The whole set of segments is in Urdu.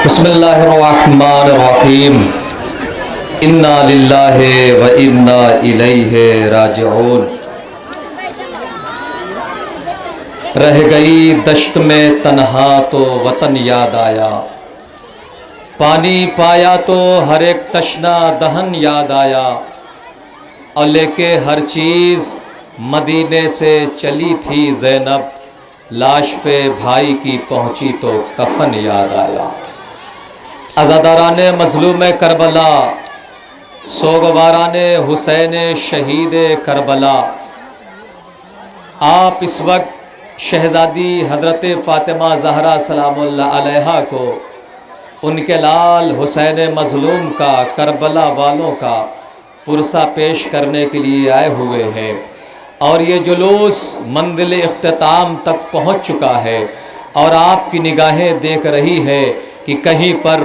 بسم اللہ الرحمن الرحیم انا للہ و انا الیہ راجعون۔ رہ گئی دشت میں تنہا تو وطن یاد آیا، پانی پایا تو ہر ایک تشنا دہن یاد آیا، اور لے کے ہر چیز مدینے سے چلی تھی زینب، لاش پہ بھائی کی پہنچی تو کفن یاد آیا۔ عزاداران مظلوم کربلا، سوگواران حسین شہید کربلا، آپ اس وقت شہزادی حضرت فاطمہ زہرا سلام اللہ علیہا کو ان کے لال حسین مظلوم کا، کربلا والوں کا پرسہ پیش کرنے کے لیے آئے ہوئے ہیں، اور یہ جلوس منزل اختتام تک پہنچ چکا ہے، اور آپ کی نگاہیں دیکھ رہی ہے کہ کہیں پر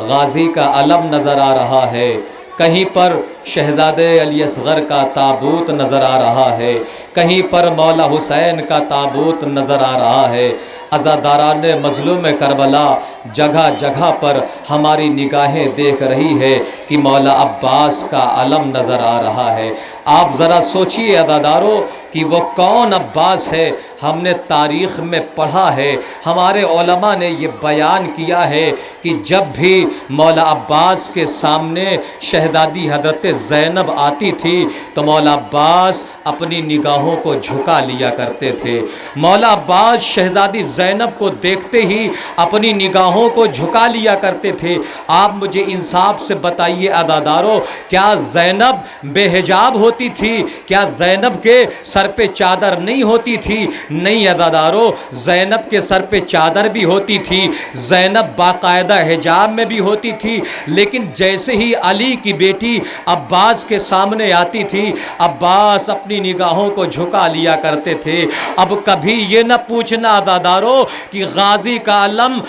غازی کا علم نظر آ رہا ہے، کہیں پر شہزادے علی اصغر کا تابوت نظر آ رہا ہے، کہیں پر مولا حسین کا تابوت نظر آ رہا ہے۔ عزاداران مظلوم کربلا، جگہ جگہ پر ہماری نگاہیں دیکھ رہی ہے کہ مولا عباس کا علم نظر آ رہا ہے۔ آپ ذرا سوچئے عزادارو کہ وہ کون عباس ہے؟ ہم نے تاریخ میں پڑھا ہے، ہمارے علماء نے یہ بیان کیا ہے کہ جب بھی مولا عباس کے سامنے شہزادی حضرت زینب آتی تھی تو مولا عباس اپنی نگاہوں کو جھکا لیا کرتے تھے۔ مولا عباس شہزادی زینب کو دیکھتے ہی اپنی نگاہوں کو جھکا لیا کرتے تھے۔ آپ مجھے انصاف سے بتائیے عزادارو، کیا زینب بے حجاب ہوتی تھی؟ کیا زینب کے سر پہ چادر نہیں ہوتی تھی؟ نہیں عزادارو، زینب کے سر پہ چادر بھی ہوتی تھی، زینب باقاعدہ حجاب میں بھی ہوتی تھی، لیکن جیسے ہی علی کی بیٹی عباس کے سامنے آتی تھی، عباس اپنی نگاہوں کو جھکا لیا کرتے تھے۔ اب کبھی یہ نہ پوچھنا عزادارو کہ غازی کا علم،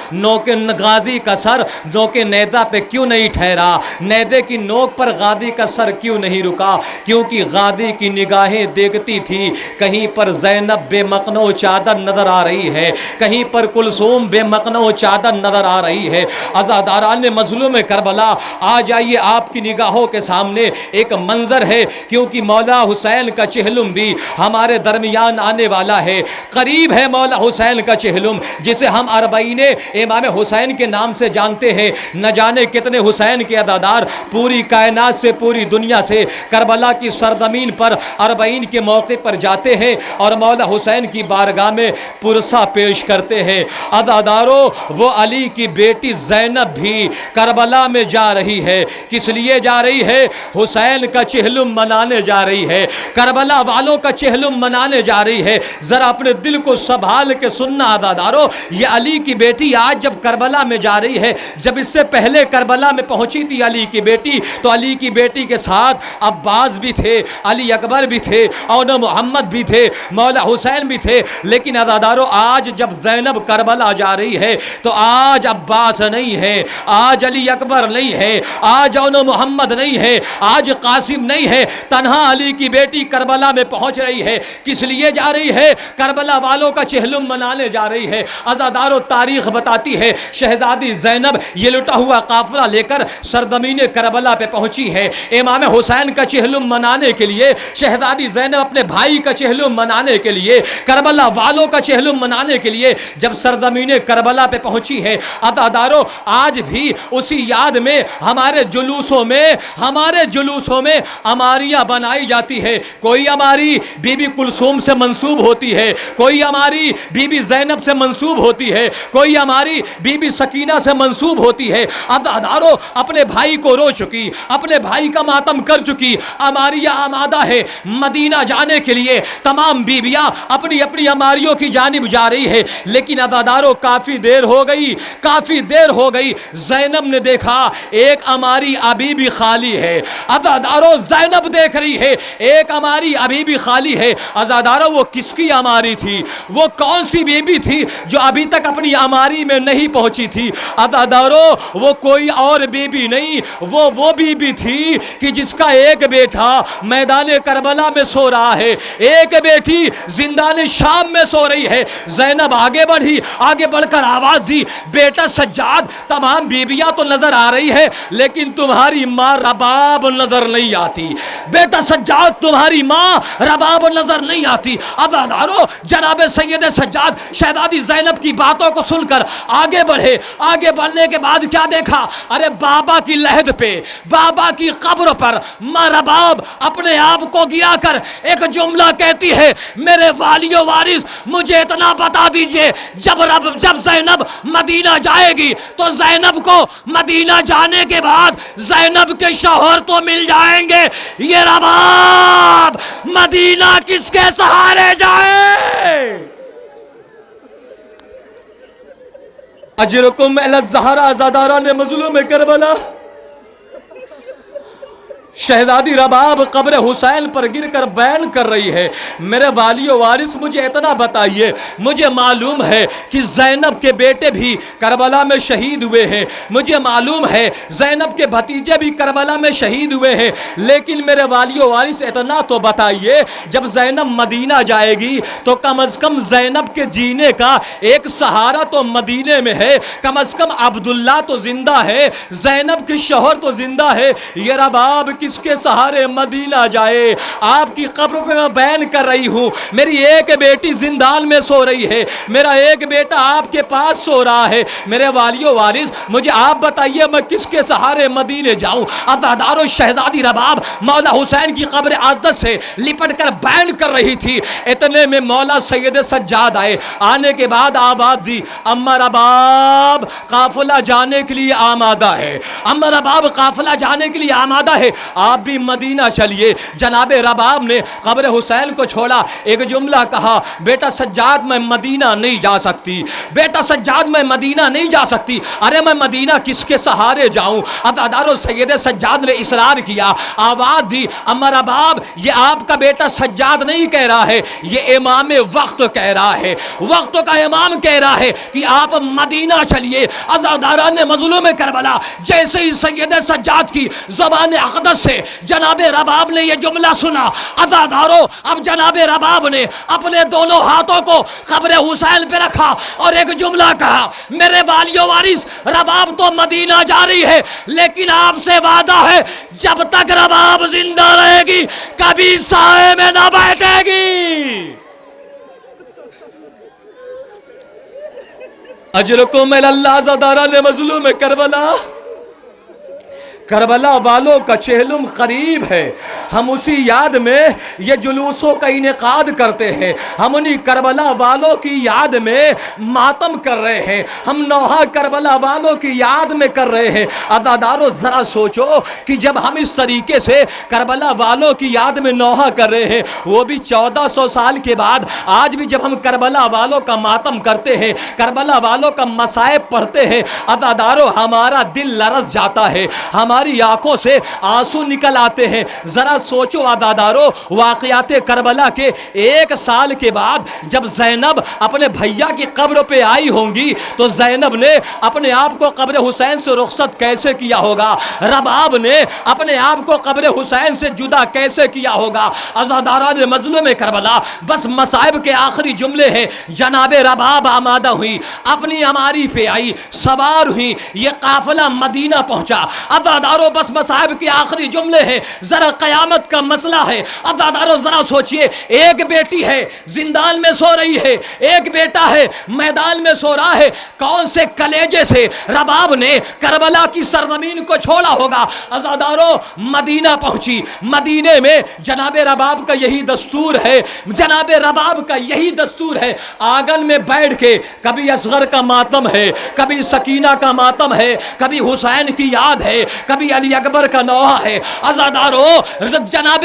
غازی کا سر نوک نیزہ پہ کیوں نہیں ٹھہرا، نیزے کی نوک پر غازی کا سر کیوں نہیں رکا؟ کیونکہ غازی کی نگاہیں دیکھتی تھی کہیں پر زینب بے مقنع چادر نظر آ رہی ہے، کہیں پر کلثوم بے مقنع چادر نظر آ رہی ہے۔ عزاداران مظلوم کربلا، آ جائیے، آپ کی نگاہوں کے سامنے ایک منظر ہے، کیونکہ مولا حسین کا چہلم بھی ہمارے درمیان آنے والا ہے۔ قریب ہے مولا حسین کا چہلم، جسے ہم اربعین امام حسین کے نام سے جانتے ہیں۔ نہ جانے کتنے حسین کے عزادار پوری کائنات سے، پوری دنیا سے کربلا کی سرزمین پر اربعین کے موقع پر جاتے ہیں اور مولا حسین کی بارگاہ میں پرسہ پیش کرتے ہیں۔ عزادارو، وہ علی کی بیٹی زینب بھی کربلا میں جا رہی ہے۔ کس لیے جا رہی ہے؟ حسین کا چہلم منانے جا رہی ہے، کربلا والوں کا چہلم منانے جا رہی ہے۔ ذرا اپنے دل کو سنبھال کے سننا عزادارو، یہ علی کی بیٹی آج جب کربلا میں جا رہی ہے، جب اس سے پہلے کربلا میں پہنچی تھی علی کی بیٹی، تو علی کی بیٹی کے ساتھ عباس بھی تھے، علی اکبر بھی تھے، اور محمد بھی تھے، مولا حسین بھی تھے، لیکن عزادارو آج جب زینب کربلا جا رہی ہے تو آج عباس نہیں ہے، آج علی اکبر نہیں ہے، آج محمد نہیں ہے، آج قاسم نہیں ہے، تنہا علی کی بیٹی کربلا میں پہنچ رہی ہے۔ کس لیے جا رہی ہے؟ کربلا والوں کا چہلم منانے جا رہی ہے۔ عزادارو، تاریخ بتاتی ہے شہزادی زینب یہ لٹا ہوا قافلہ لے کر سرزمین کربلا پہ پہنچی ہے۔ امام حسین کا چہلم منانے کے لیے، شہزادی زینب اپنے بھائی کا چہلم منانے کے لیے، کربلا والوں کا چہلم منانے کے لیے جب سرزمین کربلا پہ پہنچی ہے، عزادارو آج بھی اسی یاد میں ہمارے جلوسوں میں اماریاں بنائی جاتی ہے۔ کوئی اماری بی بی کلثوم سے منسوب ہوتی ہے، کوئی اماری بی بی زینب سے منسوب ہوتی ہے، کوئی اماری بی بی سکینہ سے منسوب ہوتی ہے۔ عزادارو، اپنے بھائی کو رو چکی، اپنے بھائی کا ماتم کر چکی اماریاں آمادہ ہے مدینہ جانے کے لیے، تمام بیویاں اپنی اپنی اماریوں کی جانب جا رہی ہے، لیکن عزادارو کافی دیر ہو گئی، زینب نے دیکھا ایک اماری ابھی بھی خالی ہے۔ عزادارو، زینب دیکھ رہی ہے ایک اماری ابھی بھی خالی ہے۔ عزادارو، وہ کس کی اماری تھی؟ وہ کون سی بیوی تھی جو ابھی تک اپنی اماری میں نہیں پہنچی تھی عزادارو وہ کوئی اور بیوی نہیں، وہ بیوی تھی کہ جس کا ایک بیٹا میدان کربلا میں سو رہا ہے، ایک بیٹی زندان شام میں سو رہی ہے۔ زینب آگے بڑھی، آگے بڑھ کر آواز دی، بیٹا سجاد تمام بیویاں تو نظر آ رہی ہے لیکن تمہاری ماں رباب نظر نہیں آتی، بیٹا سجاد تمہاری ماں رباب نظر نہیں آتی۔ عزادارو جناب سید سجاد شہزادی زینب کی باتوں کو سن کر آگے بڑھے، آگے بڑھنے کے بعد کیا دیکھا؟ ارے بابا کی لحد پہ، بابا کی قبر پر ماں رباب اپنے آپ کو گرا کر ایک جملہ کہتی ہے، میرے والی و وارث مجھے اتنا بتا دیجئے جب زینب مدینہ جائے گی تو زینب کو مدینہ جانے کے بعد زینب کے شوہر تو مل جائیں گے، یہ رباب مدینہ کس کے سہارے جائے؟ اجرکم الی الزہرا عزاداران مظلوم کربلا، شہزادی رباب قبر حسین پر گر کر بیان کر رہی ہے، میرے والی و وارث مجھے اتنا بتائیے، مجھے معلوم ہے کہ زینب کے بیٹے بھی کربلا میں شہید ہوئے ہیں، مجھے معلوم ہے زینب کے بھتیجے بھی کربلا میں شہید ہوئے ہیں، لیکن میرے والی و وارث اتنا تو بتائیے جب زینب مدینہ جائے گی تو کم از کم زینب کے جینے کا ایک سہارا تو مدینے میں ہے، کم از کم عبداللہ تو زندہ ہے، زینب کے شوہر تو زندہ ہے، یہ رباب کس کے سہارے مدینہ جائے؟ آپ کی قبر پہ میں بیان کر رہی ہوں، میری ایک بیٹی زندان میں سو رہی ہے، میرا ایک بیٹا آپ کے پاس سو رہا ہے، میرے والی و وارث مجھے آپ بتائیے میں کس کے سہارے مدینے جاؤں؟ عزادارو شہزادی رباب مولا حسین کی قبر عزت سے لپٹ کر بیان کر رہی تھی، اتنے میں مولا سید سجاد آئے، آنے کے بعد آواز دی، اما رباب قافلہ جانے کے لیے آمادہ ہے، اما رباب قافلہ جانے کے لیے آمادہ ہے، آپ بھی مدینہ چلیے۔ جناب رباب نے قبر حسین کو چھوڑا، ایک جملہ کہا، بیٹا سجاد میں مدینہ نہیں جا سکتی، بیٹا سجاد میں مدینہ نہیں جا سکتی، ارے میں مدینہ کس کے سہارے جاؤں؟ عزادارو سید سجاد نے اصرار کیا، آواز دی، اما رباب یہ آپ کا بیٹا سجاد نہیں کہہ رہا ہے، یہ امام وقت کہہ رہا ہے، وقت کا امام کہہ رہا ہے کہ آپ مدینہ چلیے۔ عزاداران مظلوم کربلا جیسے ہی سید سجاد کی زبان اقدس سے جناب رباب نے یہ جملہ سنا، عزادارو اب جناب رباب نے اپنے دونوں ہاتھوں کو قبر حسین پہ رکھا اور ایک جملہ کہا، میرے والی و وارث رباب تو مدینہ جا رہی ہے لیکن آپ سے وعدہ ہے جب تک رباب زندہ رہے گی کبھی سائے میں نہ بیٹھے گی۔ اجرکم الی اللہ عزاداران مظلوم کربلا، کربلا والوں کا چہلم قریب ہے، ہم اسی یاد میں یہ جلوسوں کا انعقاد کرتے ہیں، ہم انہی کربلا والوں کی یاد میں ماتم کر رہے ہیں، ہم نوحہ کربلا والوں کی یاد میں کر رہے ہیں۔ عزادارو ذرا سوچو کہ جب ہم اس طریقے سے کربلا والوں کی یاد میں نوحہ کر رہے ہیں، وہ بھی 1400 سال کے بعد، آج بھی جب ہم کربلا والوں کا ماتم کرتے ہیں، کربلا والوں کا مصائب پڑھتے ہیں، عزادارو ہمارا دل لرز جاتا ہے، ہماری آنکھوں سے آنسو نکل آتے ہیں۔ ذرا سوچو عزادارو، واقعات کربلا کے 1 سال کے بعد جب زینب اپنے بھیا کی قبر پہ آئی ہوں گی تو زینب نے اپنے آپ کو قبر حسین سے رخصت کیسے کیا ہوگا؟ رباب نے اپنے آپ کو قبر حسین سے جدا کیسے کیا ہوگا؟ عزاداران مظلوم کربلا بس مصائب کے آخری جملے ہیں، جناب رباب آمادہ ہوئی، اپنی اماری پہ آئی، سوار ہوئی، یہ قافلہ مدینہ پہنچا۔ عزادارو بس مصائب کے آخری جملے ہیں، ذرا قیامت کا مسئلہ ہے۔ عزادارو ذرا سوچئے، ایک بیٹی ہے زندان میں سو رہی ہے، ایک بیٹا ہے میدان میں سو رہا ہے، کون سے کلیجے سے رباب نے کربلا کی سرزمین کو چھوڑا ہوگا؟ عزادارو مدینہ پہنچی، مدینے میں جناب رباب کا یہی دستور ہے، جناب رباب کا یہی دستور ہے، آنگن میں بیٹھ کے کبھی اصغر کا ماتم ہے، کبھی سکینہ کا ماتم ہے، کبھی حسین کی یاد ہے، کبھی کبھی علی اکبر کا نوحہ ہے۔ عزادارو جناب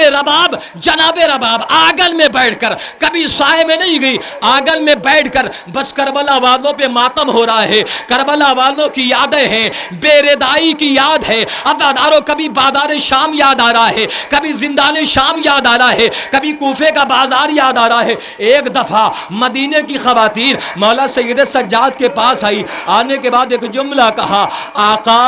رباب آنگن میں بیٹھ کر، کبھی سائے میں نہیں گئی، آنگن میں بیٹھ کر بس کربلا والوں پہ ماتم ہو رہا ہے، کربلا والوں کی یادیں ہیں، بے ردائی کی یاد ہے۔ عزادارو کبھی بازار شام یاد آ رہا ہے، کبھی زندان شام یاد آ رہا ہے، کبھی کوفے کا بازار یاد آ رہا ہے۔ ایک دفعہ مدینے کی خواتین مولا سید سجاد کے پاس آئی، آنے کے بعد ایک جملہ کہا، آقا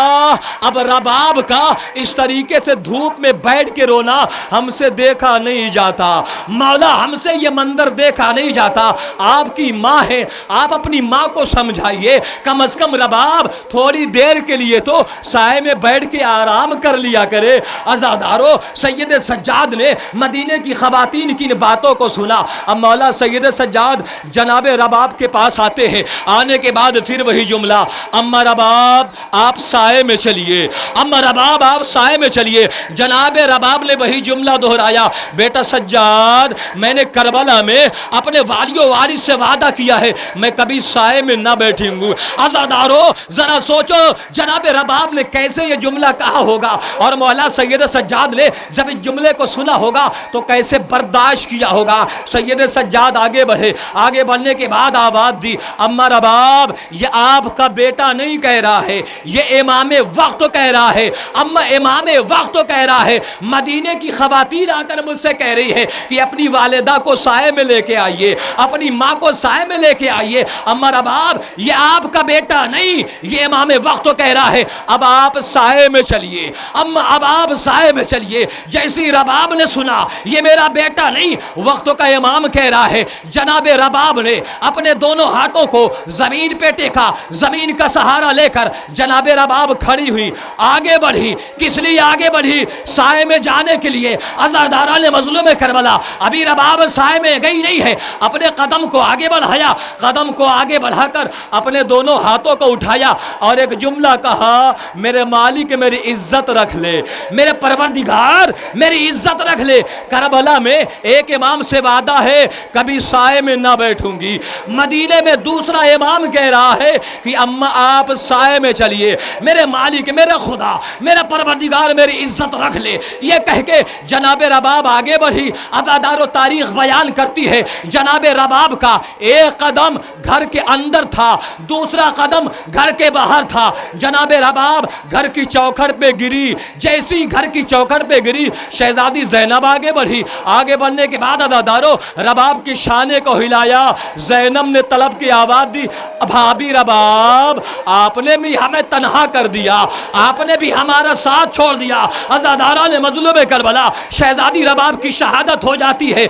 اب رباب کا اس طریقے سے دھوپ میں بیٹھ کے رونا ہم سے دیکھا نہیں جاتا، مولا ہم سے یہ منظر دیکھا نہیں جاتا، آپ کی ماں ہے، آپ اپنی ماں کو سمجھائیے، کم از کم رباب تھوڑی دیر کے لیے تو سائے میں بیٹھ کے آرام کر لیا کرے۔ عزادارو سید سجاد نے مدینے کی خواتین کی باتوں کو سنا۔ اب مولا سید سجاد جناب رباب کے پاس آتے ہیں، آنے کے بعد پھر وہی جملہ، اما رباب آپ سائے میں چلیے، اما رباب آپ سائے میں چلیے۔ جناب رباب نے وہی جملہ دہرایا، بیٹا سجاد میں نے کربلا میں اپنے والی و وارث سے وعدہ کیا ہے میں کبھی سائے میں نہ بیٹھوں گا۔ عزادارو ذرا سوچو جناب رباب نے کیسے یہ جملہ کہا ہوگا، اور مولا سید سجاد نے جب اس جملے کو سنا ہوگا تو کیسے برداشت کیا ہوگا۔ سید سجاد آگے بڑھے، آگے بڑھنے کے بعد آواز دی، اما رباب یہ آپ کا بیٹا نہیں کہہ رہا ہے، یہ امام وقت کہہ رہا ہے، اما امام وقت کہہ رہا ہے۔ مدینے کی خواتین آ کر مجھ سے کہہ رہی ہے کہ اپنی والدہ کو سائے میں لے کے آئیے، اپنی ماں کو سائے میں لے کے آئیے۔ اما رباب یہ آپ کا بیٹا نہیں، یہ امام وقت کہہ رہا ہے، اب آپ سائے میں چلیے، اما اب آپ سائے میں چلیے۔ جیسی رباب نے سنا یہ میرا بیٹا نہیں، وقت کا امام کہہ رہا ہے، جناب رباب نے اپنے دونوں ہاتھوں کو زمین پہ ٹیکا، زمین کا سہارا لے کر جناب رباب کھڑی ہوئی، آگے بڑھی۔ کس لیے آگے بڑھی؟ سائے میں جانے کے لیے۔ عزاداران مظلوم کربلا ابھی رباب سائے میں گئی نہیں ہے، اپنے قدم کو آگے بڑھایا، قدم کو آگے بڑھا کر اپنے دونوں ہاتھوں کو اٹھایا اور ایک جملہ کہا، میرے مالک میری عزت رکھ لے، میرے پروردگار میری عزت رکھ لے، کربلا میں ایک امام سے وعدہ ہے کبھی سائے میں نہ بیٹھوں گی، مدینے میں دوسرا امام کہہ رہا ہے کہ اما آپ سائے میں چلیے، میرے مالک میرے خدا میرا پروردگار میری عزت رکھ لے۔ یہ کہہ کے جناب رباب آگے بڑھی۔ عزادار و تاریخ بیان کرتی ہے جناب رباب کا ایک قدم گھر کے اندر تھا، دوسرا قدم گھر کے باہر تھا۔ جناب رباب گھر کی چوکھٹ پہ گری، جیسی گھر کی چوکھٹ پہ گری شہزادی زینب آگے بڑھی، آگے بڑھنے کے بعد عزادارو رباب کی شانے کو ہلایا، زینب نے طلب کی آواز دی، بھابی رباب آپ نے بھی ہمیں تنہا کر دیا، آپ نے بھی ہمارا ساتھ چھوڑ دیا۔ عزاداران مظلوم کربلا شہزادی رباب کی شہادت ہو جاتی ہے،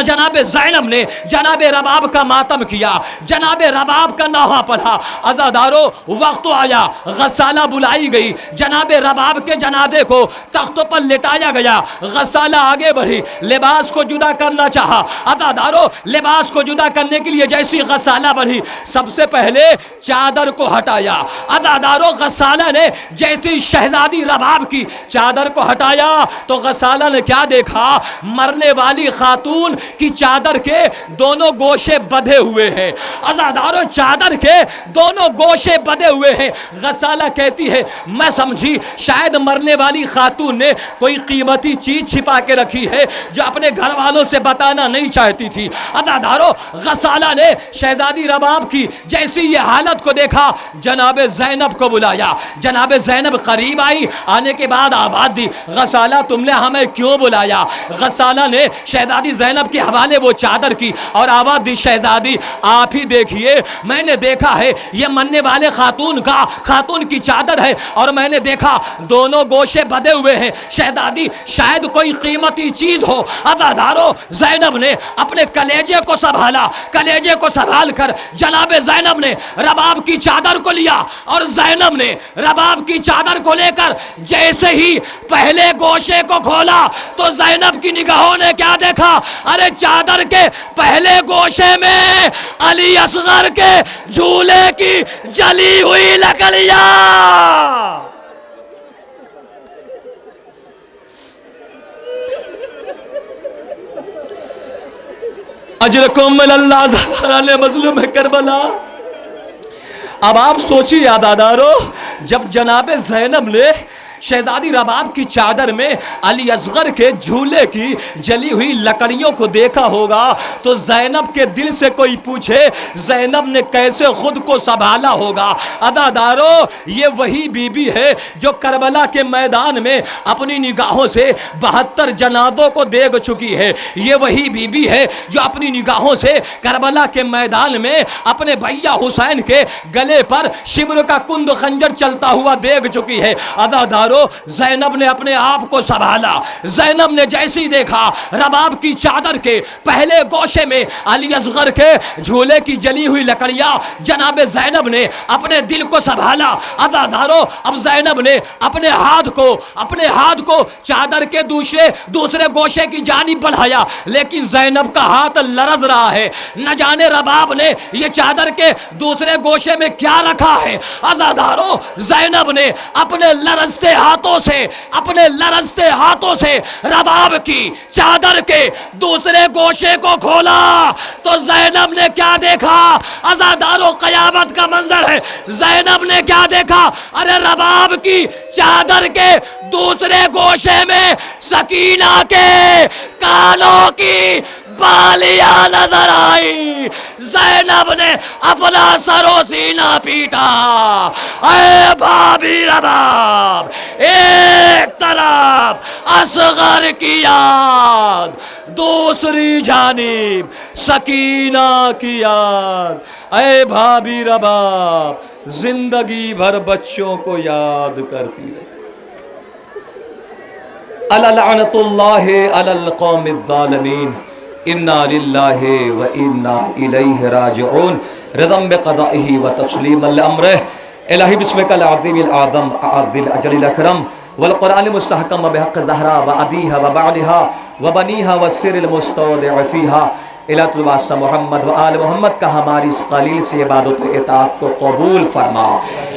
جناب زینب نے جناب رباب کا ماتم کیا، جناب رباب کا نوحہ پڑھا۔ عزادارو وقت آیا، غسالہ بلائی گئی، جناب رباب کے جنازے کو تخت پر لٹایا گیا، غسالہ آگے بڑھی، لباس کو جدا کرنا چاہا۔ عزادارو لباس کو جدا کرنے کے لیے جیسی غسالہ بڑھی، سب سے پہلے چادر کو ہٹایا۔ عزادارو غسالہ نے جیسی شہزادی رباب کی چادر کو ہٹایا تو غسالہ نے کیا دیکھا؟ مرنے والی خاتون کی چادر کے دونوں گوشے بدھے ہوئے ہیں۔ عزادارو چادر کے دونوں گوشے بدھے ہوئے ہیں۔ غسالہ کہتی ہے میں سمجھی شاید مرنے والی خاتون نے کوئی قیمتی چیز چھپا کے رکھی ہے جو اپنے گھر والوں سے بتانا نہیں چاہتی تھی۔ عزادارو غسالہ نے شہزادی رباب کی جیسی یہ حالت کو دیکھا، جناب زینب کو بلایا، جناب زینب قریب آئی، آنے کے بعد آواز دی، غسالہ تم نے ہمیں کیوں بلایا؟ غسالہ نے شہزادی زینب کے حوالے وہ چادر کی اور آواز دی، شہزادی آپ ہی دیکھیے، میں نے دیکھا ہے یہ مرنے والے خاتون کی چادر ہے اور میں نے دیکھا دونوں گوشے بدے ہوئے ہیں، شہزادی شاید کوئی قیمتی چیز ہو۔ عزادارو زینب نے اپنے کلیجے کو سنبھالا، کلیجے کو سنبھال کر جناب زینب نے رباب کی چادر کو لیا اور زینب نے رباب کی چادر کو لے کر جیسے ہی پہلے گوشے کو کھولا تو زینب کی نگاہوں نے کیا دیکھا؟ ارے چادر کے پہلے گوشے میں علی اصغر کے جھولے کی جلی ہوئی لکڑیاں۔ اجرکم من اللہ زہران مظلوم کربلا۔ اب آپ سوچیے عزادارو، جب جناب زینب نے شہزادی رباب کی چادر میں علی اصغر کے جھولے کی جلی ہوئی لکڑیوں کو دیکھا ہوگا تو زینب کے دل سے کوئی پوچھے زینب نے کیسے خود کو سنبھالا ہوگا۔ عزادارو، یہ وہی بی بی ہے جو کربلا کے میدان میں اپنی نگاہوں سے 72 جنازوں کو دیکھ چکی ہے۔ یہ وہی بی بی ہے جو اپنی نگاہوں سے کربلا کے میدان میں اپنے بھیا حسین کے گلے پر شبر کا کند خنجر چلتا ہوا دیکھ چکی ہے۔ عزادارو، زینب نے اپنے آپ کو سنبھالا۔ زینب نے جیسی دیکھا رباب کی چادر کے پہلے گوشے میں علی اصغر کے جھولے کی جلی ہوئی لکڑیاں، جناب زینب نے اپنے دل کو سنبھالا۔ عزادارو، اب زینب نے اپنے ہاتھ کو چادر کے دوسرے گوشے کی جانب بڑھایا، لیکن زینب کا ہاتھ لرز رہا ہے۔ نہ جانے رباب نے یہ چادر کے دوسرے گوشے میں کیا رکھا ہے۔ عزادارو، زینب نے اپنے لرزتے ہاتھوں سے رباب کی چادر کے دوسرے گوشے کو کھولا تو زینب نے کیا دیکھا؟ عزادارو، قیامت کا منظر ہے۔ زینب نے کیا دیکھا؟ ارے رباب کی چادر کے دوسرے گوشے میں سکینہ کے کانوں کی بالیاں نظر آئی۔ زینب نے اپنا سر و سینہ پیٹا۔ اے بھابی رباب، ایک طرف اصغر کی یاد، دوسری جانب سکینہ کی یاد۔ اے بھابی رباب، زندگی بھر بچوں کو یاد کرتی رہے۔ الا لعنت اللہ علی القوم الظالمین، انا للہ و انا الیہ راجعون، رضا بقضائہ و تسلیما لامرہ۔ الہی بسمک العظیم الاعظم اعظ الاجل الاکرم والقرآن المستحکم بحق زہرا و ابیہا و بعلہا و بنیہا والسر المستودع فیہا۔ الہ تو واسطہ محمد و آل محمد کا ہماری اس قلیل سے عبادت و اطاعت کو قبول فرما۔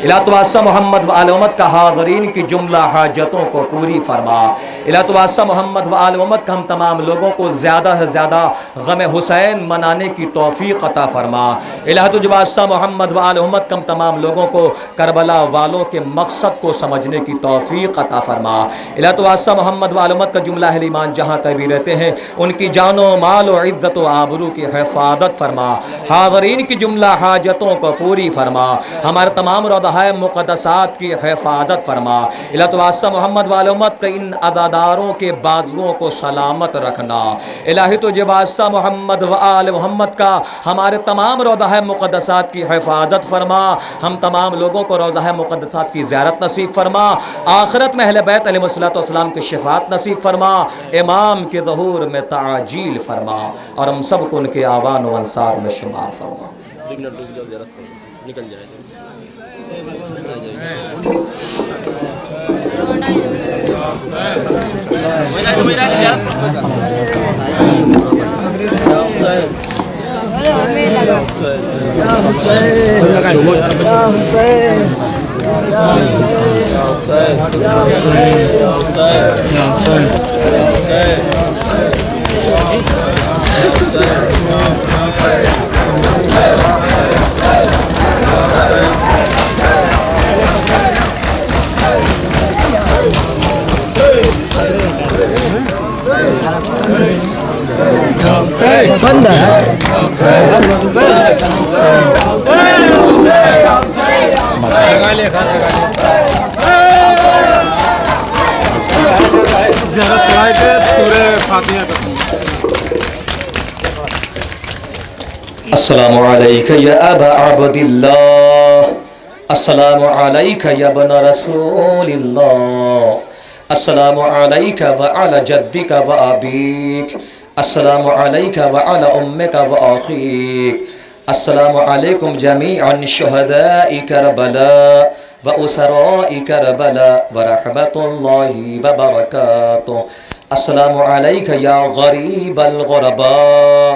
الہ تو واسطہ محمد و آل محمد کا حاضرین کی جملہ حاجتوں کو پوری فرما۔ الہ تو واسطہ محمد و آل محمد کا ہم تمام لوگوں کو زیادہ سے زیادہ غم حسین منانے کی توفیق عطا فرما۔ الہ تو واسطہ محمد و آل محمد کا ہم تمام لوگوں کو کربلا والوں کے مقصد کو سمجھنے کی توفیق عطا فرما۔ الہ تو واسطہ محمد و آل محمد کا جملہ اہل ایمان جہاں کبھی رہتے ہیں ان کی جان و مال و عزت و آبرو کی حفاظت فرما۔ حاضرین کی جملہ حاجتوں کو پوری فرما۔ ہمارے تمام روضہ مقدسات کی حفاظت فرما۔ الہ تو واسطہ محمد و آل محمد کے ان عزاداروں کے بازوؤں کو سلامت رکھنا۔ الہی تو واسطہ محمد و آل محمد کا ہمارے تمام روضہ مقدسات کی حفاظت فرما۔ ہم تمام لوگوں کو روضہ مقدسات کی زیارت نصیب فرما۔ آخرت میں اہل بیت علیہ السلام کی شفاعت نصیب فرما۔ امام کے ظہور میں تعجیل فرما اور ہم سب کو ان کے آوان و انصار میں شمار فرما۔ بند ہے زیارت کرائے تھے سورہ فاتحہ کا۔ السلام علیکہ یا ابا عبد اللہ، السلام علیکہ یا ابن رسول اللہ، السلام علیکہ وعلی جدک و ابیک، السلام علیکہ وعلی امک و اخیک، السلام علیکم جمیعا شہداء کربلا و اسراء کربلا ورحمت اللہ وبرکاتہ، السلام علیکہ یا غریب الغرباء،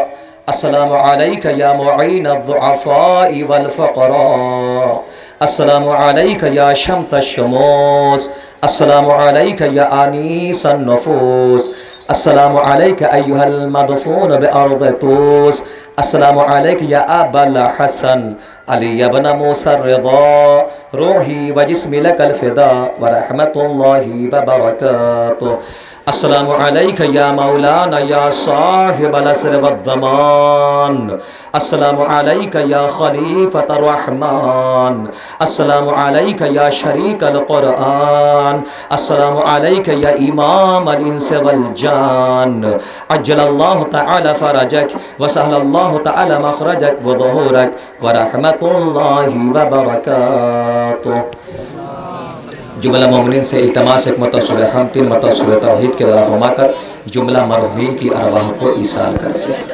السلام علیکہ یا معین الضعفاء والفقراء، السلام علیکہ یا شمس الشموس، السلام علیکہ یا انیس النفوس، السلام علیک ایھا المدفون بارض طوس، السلام علیک یا ابا الحسن علی ابن موسی الرضا، روحی و جسمی لک الفدا ورحمۃ اللہ وبرکاتہ۔ السلام علیک یا مولانا یا صاحب العصر والزمان، السلام علیک یا خلیفۃ الرحمن، السلام علیک یا شریک القرآن، السلام علیک یا امام الانس والجان، عجل اللہ تعالی فرجک وسہل اللہ تعالی مخرجک وظہورک ورحمۃ اللہ وبرکاتہ۔ جملہ مومنین سے التماس ایک متصل حمد، 3 متصل توحید کے ذرا فرما کر جملہ مرحومین کی ارواح کو ایصال کرتے ہیں۔